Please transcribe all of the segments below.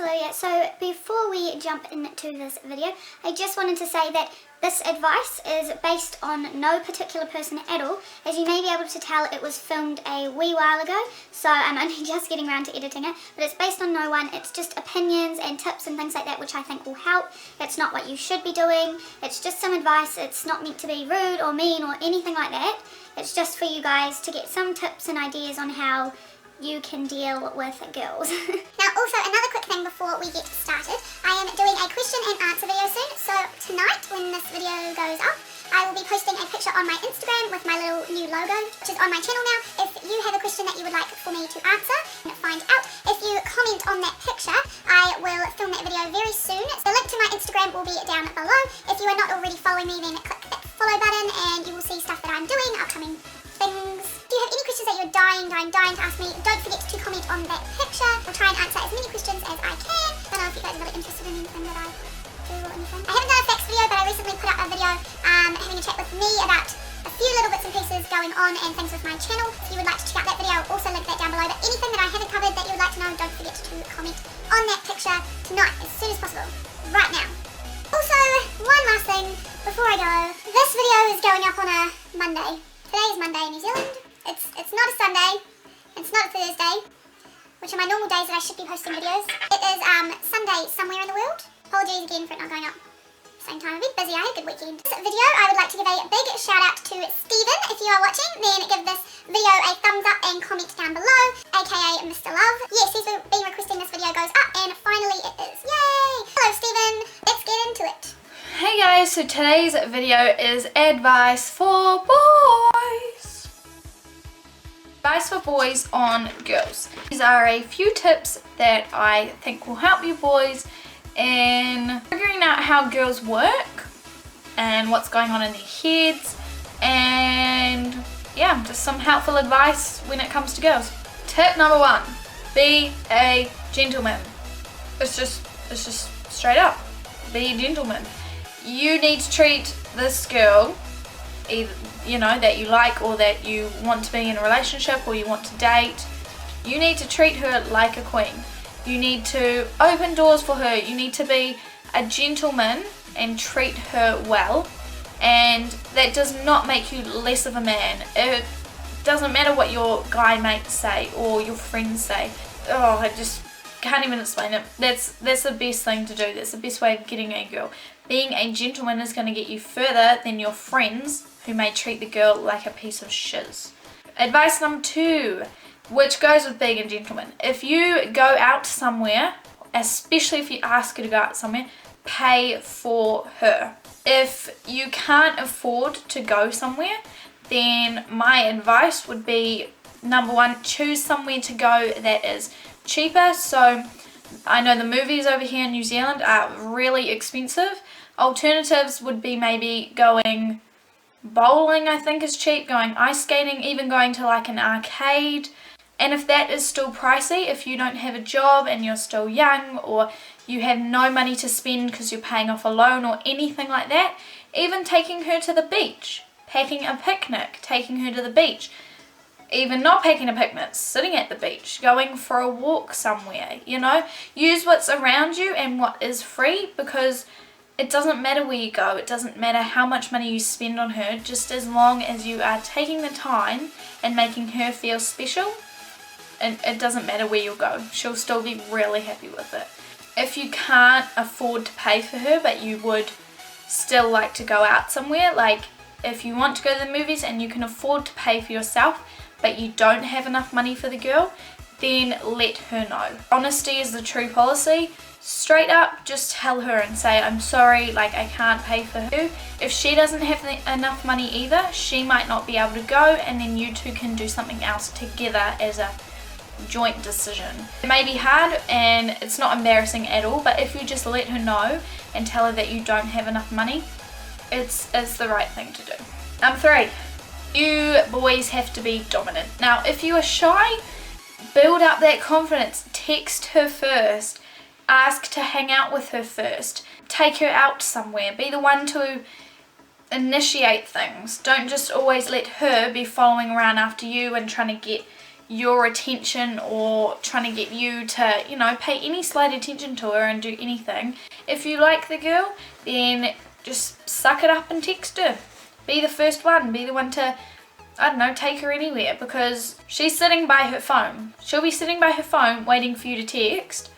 Olivia. So before we jump into this video, I just wanted to say that this advice is based on no particular person at all. As you may be able to tell, it was filmed a wee while ago, so I'm only just getting around to editing it, but it's based on no one. It's just opinions and tips and things like that which I think will help. It's not what you should be doing. It's just some advice. It's not meant to be rude or mean or anything like that. It's just for you guys to get some tips and ideas on how you can deal with girls. Now also another quick thing before we get started, I am doing a question and answer video soon, so tonight when this video goes up, I will be posting a picture on my Instagram with my little new logo, which is on my channel now. If you have a question that you would like for me to answer and find out, if you comment on that picture, I will film that video very soon. The link to my Instagram will be down below. If you are not already following me, then click that follow button and you will see stuff that I'm doing, upcoming things. If you have any questions that you're dying to ask me, don't forget to comment on that picture. I'll try and answer as many questions as I can. I don't know if you guys are really interested in anything that I do or anything. I haven't done a facts video, but I recently put out a video having a chat with me about a few little bits and pieces going on and things with my channel. If you would like to check out that video, I'll also link that down below. But anything that I haven't covered that you would like to know, don't forget to comment on that picture tonight as soon as possible, right now. Also, one last thing before I go. This video is going up on a Monday. Today is Monday in New Zealand. It's not a Sunday, it's not a Thursday, which are my normal days that I should be posting videos. It is Sunday somewhere in the world. Apologies again for it not going up same time. I've been busy, I had a good weekend. This video, I would like to give a big shout out to Stephen. If you are watching, then give this video a thumbs up and comment down below, aka Mr. Love. Yes, he's been requesting this video goes up, and finally it is. Yay! Hello Stephen, let's get into it. Hey guys, so today's video is advice for boys. Advice for boys on girls. These are a few tips that I think will help you boys in figuring out how girls work and what's going on in their heads, and yeah, just some helpful advice when it comes to girls. Tip number 1, be a gentleman. It's just straight up, be a gentleman. You need to treat this girl, either, you know, that you like or that you want to be in a relationship or you want to date. You need to treat her like a queen. You need to open doors for her. You need to be a gentleman and treat her well. And that does not make you less of a man. It doesn't matter what your guy mates say or your friends say. Oh, I just can't even explain it. That's the best thing to do. That's the best way of getting a girl. Being a gentleman is going to get you further than your friends who may treat the girl like a piece of shiz. Advice number 2, which goes with being a gentleman. If you go out somewhere, especially if you ask her to go out somewhere, pay for her. If you can't afford to go somewhere, then my advice would be, number 1, choose somewhere to go that is cheaper. So I know the movies over here in New Zealand are really expensive. Alternatives would be maybe going bowling, I think is cheap, going ice skating, even going to like an arcade. And if that is still pricey, if you don't have a job and you're still young, or you have no money to spend because you're paying off a loan or anything like that, even taking her to the beach, packing a picnic, taking her to the beach, even not packing a picnic, sitting at the beach, going for a walk somewhere, you know, use what's around you and what is free, because it doesn't matter where you go, it doesn't matter how much money you spend on her, just as long as you are taking the time and making her feel special. And it doesn't matter where you'll go, she'll still be really happy with it. If you can't afford to pay for her, but you would still like to go out somewhere, like if you want to go to the movies and you can afford to pay for yourself, but you don't have enough money for the girl, then let her know. Honesty is the true policy. Straight up, just tell her and say, I'm sorry, like I can't pay for her. If she doesn't have enough money either, she might not be able to go, and then you two can do something else together as a joint decision. It may be hard and it's not embarrassing at all, but if you just let her know and tell her that you don't have enough money, it's the right thing to do. Number 3, you boys have to be dominant. Now, if you are shy, build up that confidence. Text her first. Ask to hang out with her first. Take her out somewhere. Be the one to initiate things. Don't just always let her be following around after you and trying to get your attention or trying to get you to, you know, pay any slight attention to her and do anything. If you like the girl, then just suck it up and text her. Be the first one, be the one to, I don't know, take her anywhere, because she's sitting by her phone. She'll be sitting by her phone waiting for you to text,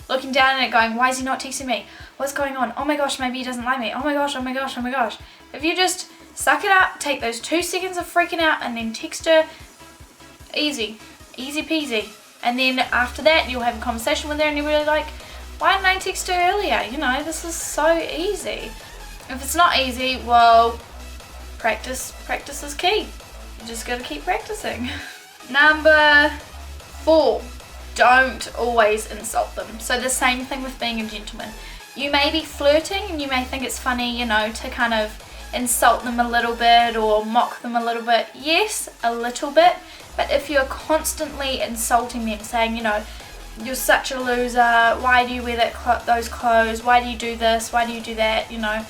looking down at it going, why is he not texting me? What's going on? Oh my gosh, maybe he doesn't like me. Oh my gosh, oh my gosh, oh my gosh. If you just suck it up, take those 2 seconds of freaking out and then text her, easy peasy. And then after that, you'll have a conversation with her and you'll be like, why didn't I text her earlier? You know, this is so easy. If it's not easy, well, practice is key. You just gotta keep practicing. Number 4, don't always insult them. So the same thing with being a gentleman. You may be flirting and you may think it's funny, you know, to kind of insult them a little bit or mock them a little bit. Yes, a little bit, but if you're constantly insulting them, saying, you know, you're such a loser, why do you wear those clothes, why do you do this, why do you do that, you know,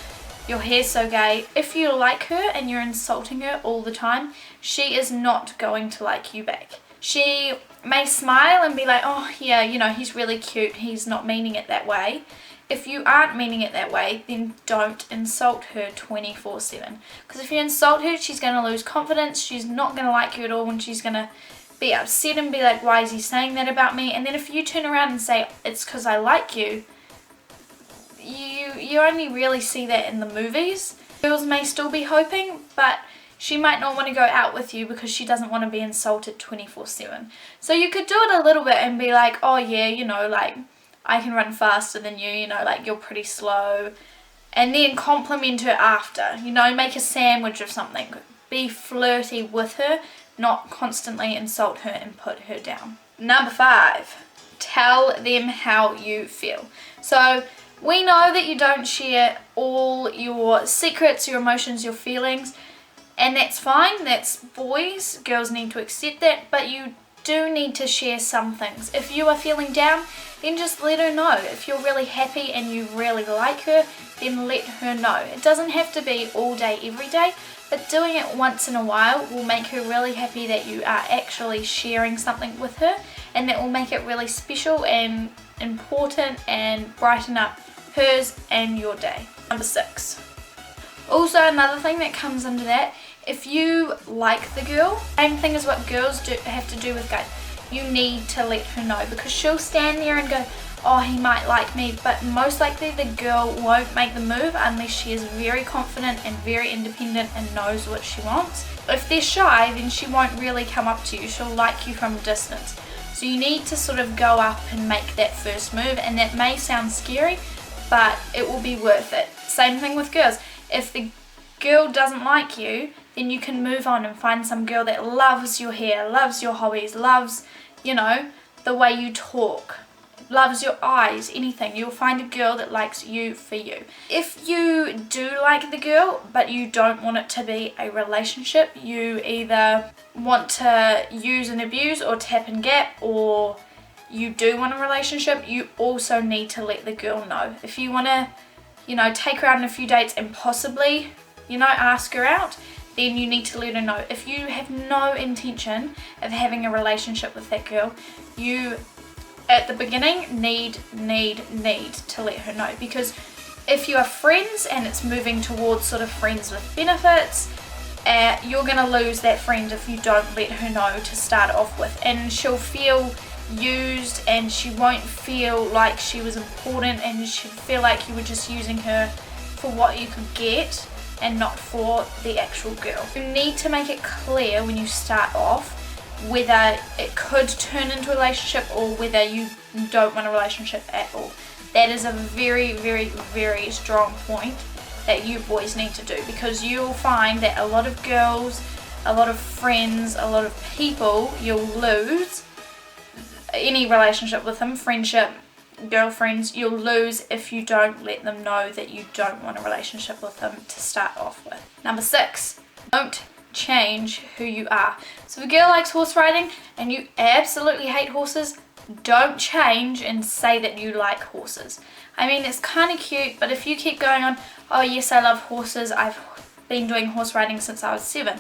your hair's so gay. If you like her and you're insulting her all the time, she is not going to like you back. She may smile and be like, oh yeah, you know, he's really cute, he's not meaning it that way. If you aren't meaning it that way, then don't insult her 24/7. Because if you insult her, she's going to lose confidence, she's not going to like you at all, and she's going to be upset and be like, why is he saying that about me? And then if you turn around and say, it's because I like you, you only really see that in the movies. Girls may still be hoping, but she might not want to go out with you because she doesn't want to be insulted 24/7. So you could do it a little bit and be like, oh yeah, you know, like, I can run faster than you, you know, like, you're pretty slow. And then compliment her after, you know, make a sandwich of something. Be flirty with her, not constantly insult her and put her down. Number 5, tell them how you feel. So we know that you don't share all your secrets, your emotions, your feelings, and that's fine. That's boys. Girls need to accept that, but you do need to share some things. If you are feeling down, then just let her know. If you're really happy and you really like her, then let her know. It doesn't have to be all day, every day, but doing it once in a while will make her really happy that you are actually sharing something with her, and that will make it really special and important and brighten up hers and your day. Number 6. Also, another thing that comes under that, if you like the girl, same thing as what girls have to do with guys, you need to let her know, because she'll stand there and go, oh, he might like me, but most likely the girl won't make the move unless she is very confident and very independent and knows what she wants. If they're shy, then she won't really come up to you. She'll like you from a distance. So you need to sort of go up and make that first move, and that may sound scary, but it will be worth it. Same thing with girls. If the girl doesn't like you, then you can move on and find some girl that loves your hair, loves your hobbies, loves, you know, the way you talk, loves your eyes, anything. You'll find a girl that likes you for you. If you do like the girl, but you don't want it to be a relationship, you either want to use and abuse or tap and gap, or you do want a relationship, you also need to let the girl know. If you want to, you know, take her out on a few dates and possibly, you know, ask her out, then you need to let her know. If you have no intention of having a relationship with that girl, you, at the beginning, need to let her know. Because if you are friends and it's moving towards sort of friends with benefits, you're going to lose that friend if you don't let her know to start off with. And she'll feel used, and she won't feel like she was important, and she'll feel like you were just using her for what you could get and not for the actual girl. You need to make it clear when you start off whether it could turn into a relationship or whether you don't want a relationship at all. That is a very, very, very strong point that you boys need to do, because you'll find that a lot of girls, a lot of friends, a lot of people, you'll lose any relationship with them, friendship, girlfriends, you'll lose if you don't let them know that you don't want a relationship with them to start off with. Number 6, don't change who you are. So if a girl likes horse riding and you absolutely hate horses, don't change and say that you like horses. I mean, it's kind of cute, but if you keep going on, oh yes, I love horses, I've been doing horse riding since I was 7.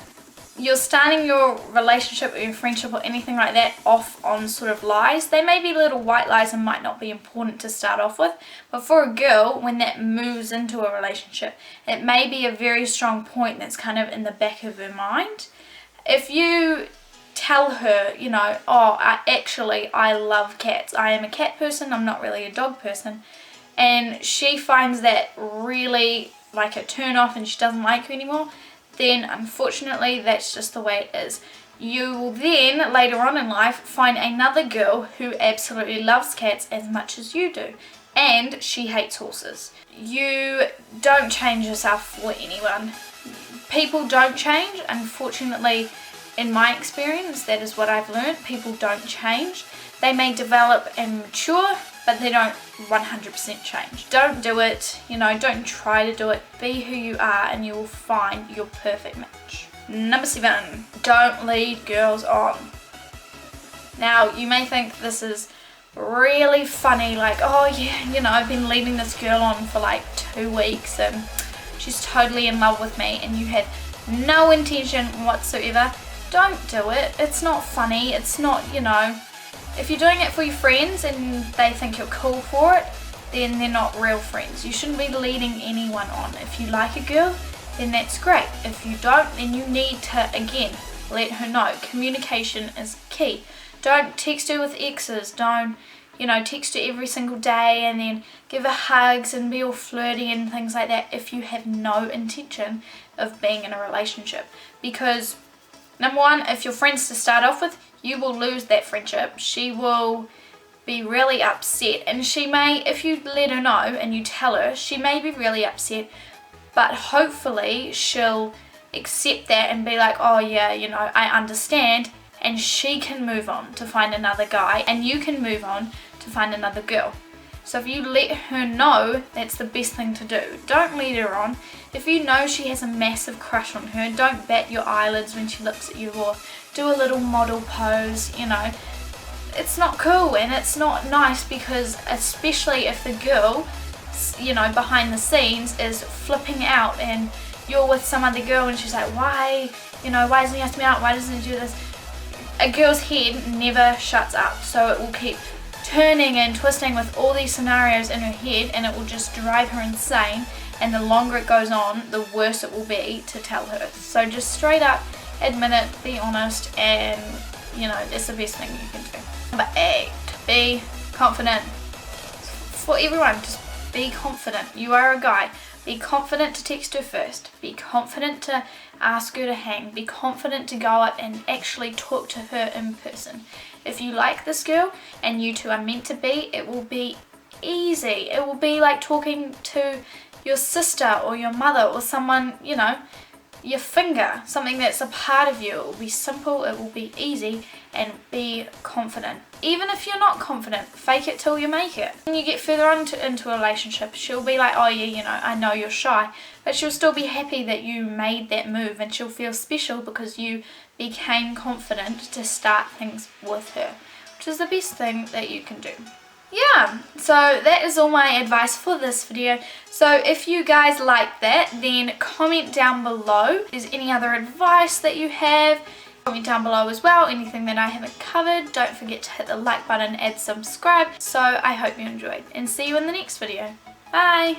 you're starting your relationship or your friendship or anything like that off on sort of lies. They may be little white lies and might not be important to start off with, but for a girl, when that moves into a relationship, it may be a very strong point that's kind of in the back of her mind. If you tell her, you know, oh, I love cats, I am a cat person, I'm not really a dog person, and she finds that really like a turn off and she doesn't like you anymore, then unfortunately that's just the way it is. You will then later on in life find another girl who absolutely loves cats as much as you do, and she hates horses. You don't change yourself for anyone. People don't change, unfortunately. In my experience, that is what I've learned. People don't change. They may develop and mature, but they don't 100% change. Don't do it, you know, don't try to do it. Be who you are and you will find your perfect match. Number 7, don't lead girls on. Now, you may think this is really funny, like, oh yeah, you know, I've been leading this girl on for like 2 weeks and she's totally in love with me, and you had no intention whatsoever. Don't do it. It's not funny. It's not, you know, if you're doing it for your friends and they think you're cool for it, then they're not real friends. You shouldn't be leading anyone on. If you like a girl, then that's great. If you don't, then you need to, again, let her know. Communication is key. Don't text her with exes. Don't, you know, text her every single day and then give her hugs and be all flirty and things like that if you have no intention of being in a relationship. Because number 1, if you're friends to start off with, you will lose that friendship. She will be really upset, and she may, if you let her know and you tell her, she may be really upset, but hopefully she'll accept that and be like, oh yeah, you know, I understand, and she can move on to find another guy and you can move on to find another girl. So if you let her know, that's the best thing to do. Don't lead her on. If you know she has a massive crush on her, don't bat your eyelids when she looks at you or do a little model pose, you know. It's not cool and it's not nice, because especially if the girl, you know, behind the scenes is flipping out and you're with some other girl and she's like, why, you know, why doesn't he ask me out, why doesn't he do this? A girl's head never shuts up, so it will keep turning and twisting with all these scenarios in her head, and it will just drive her insane, and the longer it goes on, the worse it will be to tell her. So just straight up admit it, be honest, and you know, that's the best thing you can do. Number 8, be confident. For everyone, just be confident. You are a guy. Be confident to text her first. Be confident to ask her to hang. Be confident to go up and actually talk to her in person. If you like this girl and you two are meant to be, it will be easy. It will be like talking to your sister or your mother or someone, you know, your finger, something that's a part of you. It will be simple, it will be easy, and be confident. Even if you're not confident, fake it till you make it. When you get further on into a relationship, she'll be like, oh yeah, you know, I know you're shy, but she'll still be happy that you made that move, and she'll feel special because you became confident to start things with her, which is the best thing that you can do. Yeah, so that is all my advice for this video. So if you guys like that, then comment down below if there's any other advice that you have. Comment down below as well, anything that I haven't covered. Don't forget to hit the like button and subscribe. So I hope you enjoyed, and see you in the next video. Bye!